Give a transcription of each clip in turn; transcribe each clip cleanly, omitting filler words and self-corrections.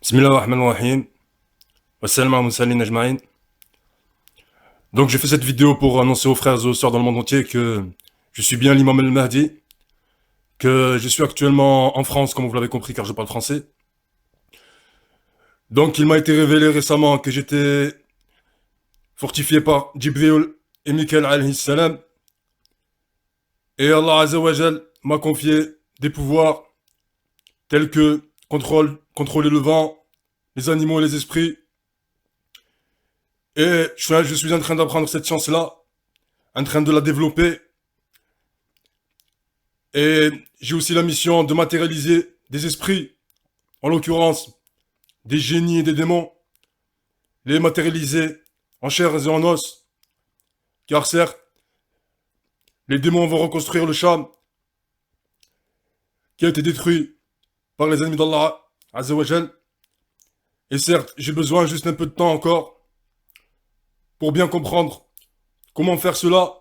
Bismillah ar-Rahman ar-Rahim. Wassalam ala mursalin ajma'in. Donc, j'ai fait cette vidéo pour annoncer aux frères et aux sœurs dans le monde entier que je suis bien l'imam al-Mahdi, que je suis actuellement en France, comme vous l'avez compris, car je parle français. Donc, il m'a été révélé récemment que j'étais fortifié par Jibril et Mikael alayhi salam. Et Allah Azza wa Jal m'a confié des pouvoirs tels que contrôler le vent, les animaux et les esprits. Et je suis en train d'apprendre cette science-là, en train de la développer. Et j'ai aussi la mission de matérialiser des esprits, en l'occurrence des génies et des démons, les matérialiser en chair et en os. Car certes, les démons vont reconstruire le Sham qui a été détruit par les ennemis d'Allah Azza wa Jal. Et certes, j'ai besoin juste un peu de temps encore pour bien comprendre comment faire cela.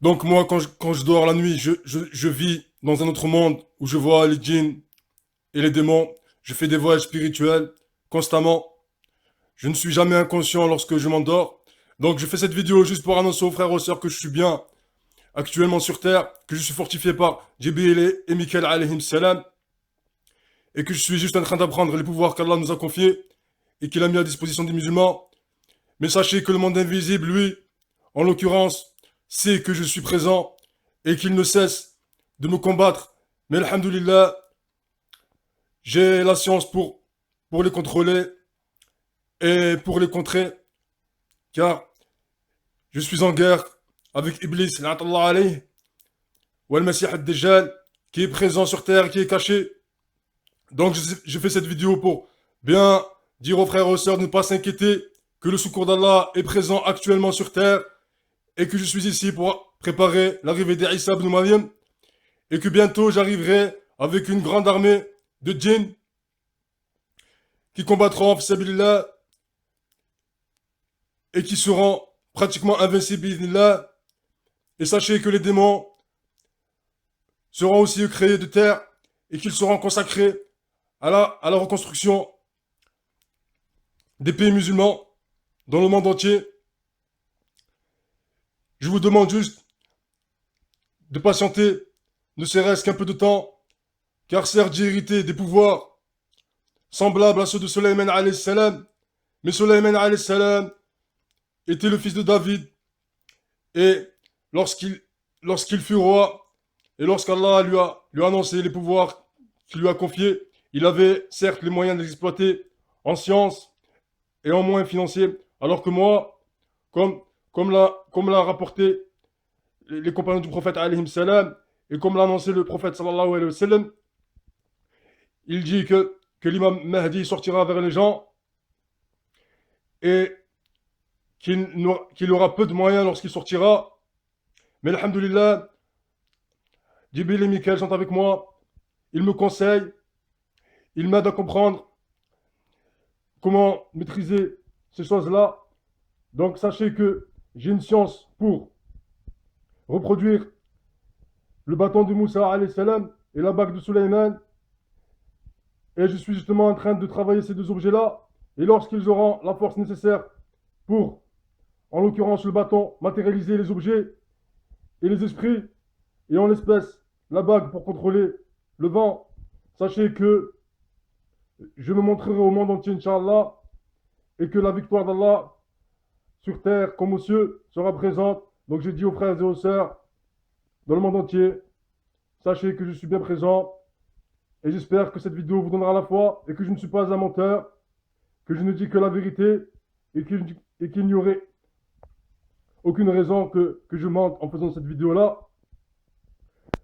Donc moi, quand je dors la nuit, je vis dans un autre monde où je vois les djinns et les démons. Je fais des voyages spirituels constamment. Je ne suis jamais inconscient lorsque je m'endors. Donc je fais cette vidéo juste pour annoncer aux frères et aux sœurs que je suis bien actuellement sur Terre, que je suis fortifié par Jibril et Mikael alayhim salam, et que je suis juste en train d'apprendre les pouvoirs qu'Allah nous a confiés et qu'il a mis à disposition des musulmans. Mais sachez que le monde invisible, lui, en l'occurrence, sait que je suis présent et qu'il ne cesse de me combattre. Mais alhamdoulilah, j'ai la science pour les contrôler et pour les contrer, car je suis en guerre avec Iblis, la'natullah alayh, ou al-Masih ad-Dajjal, qui est présent sur terre, qui est caché. Donc je fais cette vidéo pour bien dire aux frères et aux sœurs de ne pas s'inquiéter, que le secours d'Allah est présent actuellement sur terre, et que je suis ici pour préparer l'arrivée d'Isa ibn Maryam, et que bientôt j'arriverai avec une grande armée de djinns qui combattront en fisabilillah et qui seront pratiquement invincibles bismillah. Et sachez que les démons seront aussi créés de terre et qu'ils seront consacrés à la reconstruction des pays musulmans dans le monde entier. Je vous demande juste de patienter, ne serait-ce qu'un peu de temps, car certes j'ai hérité des pouvoirs semblables à ceux de Sulayman alayhi salam, mais Sulayman alayhi salam était le fils de David, et lorsqu'il fut roi, et lorsqu'Allah lui a annoncé les pouvoirs qu'il lui a confiés, il avait certes les moyens de les exploiter en science et en moyens financiers, alors que moi, comme l'a rapporté les compagnons du prophète alayhi salam, et comme l'a annoncé le prophète sallallahu alayhi wa sallam, il dit que l'imam Mahdi sortira vers les gens et qu'il aura peu de moyens lorsqu'il sortira. Mais alhamdoulilah, Jibril et Mikael sont avec moi, ils me conseillent, ils m'aident à comprendre comment maîtriser ces choses-là. Donc sachez que j'ai une science pour reproduire le bâton de Moussa alayhi salam et la bague de Sulayman. Et je suis justement en train de travailler ces deux objets-là. Et lorsqu'ils auront la force nécessaire pour, en l'occurrence le bâton, matérialiser les objets et les esprits, et en l'espèce la bague pour contrôler le vent, sachez que je me montrerai au monde entier, Inch'Allah, et que la victoire d'Allah sur terre comme aux cieux sera présente. Donc j'ai dit aux frères et aux sœurs dans le monde entier, sachez que je suis bien présent, et j'espère que cette vidéo vous donnera la foi, et que je ne suis pas un menteur, que je ne dis que la vérité, et qu'il n'y aurait aucune raison que je mente en faisant cette vidéo-là.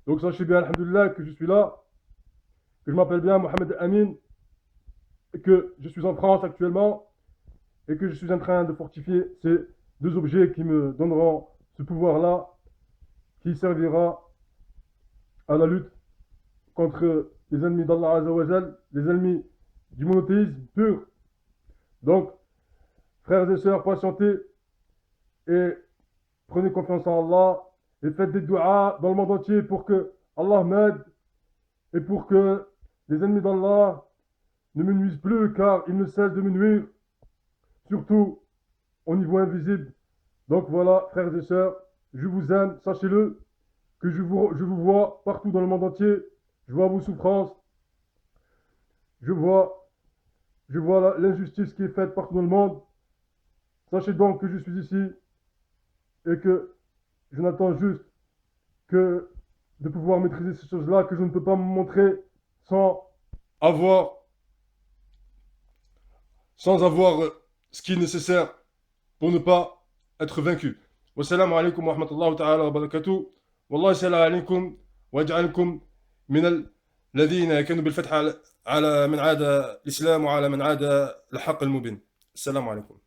Donc sachez bien, alhamdoulilah, que je suis là, que je m'appelle bien Mohamed Amin, et que je suis en France actuellement, et que je suis en train de fortifier ces deux objets qui me donneront ce pouvoir-là, qui servira à la lutte contre les ennemis d'Allah Azzawajal, les ennemis du monothéisme pur. Donc, frères et sœurs, patientez et prenez confiance en Allah et faites des du'as dans le monde entier pour que Allah m'aide et pour que les ennemis d'Allah ne me nuisent plus car ils ne cessent de me nuire, surtout au niveau invisible. Donc voilà, frères et sœurs, je vous aime, sachez-le, que je vous vois partout dans le monde entier, je vois vos souffrances, je vois, je vois l'injustice qui est faite partout dans le monde. Sachez donc que je suis ici et que je n'attends juste que de pouvoir maîtriser ces choses-là, que je ne peux pas me montrer sans avoir, sans avoir ce qui est nécessaire pour ne pas être vaincu. Wassalamu alaikum wa rahmatullahi ta'ala wa barakatuh. Wallah yasala alaikum wa yaj'alkum min الذين يكونوا بالفتح على من عاد الإسلام وعلى من عاد الحق المبين. السلام عليكم.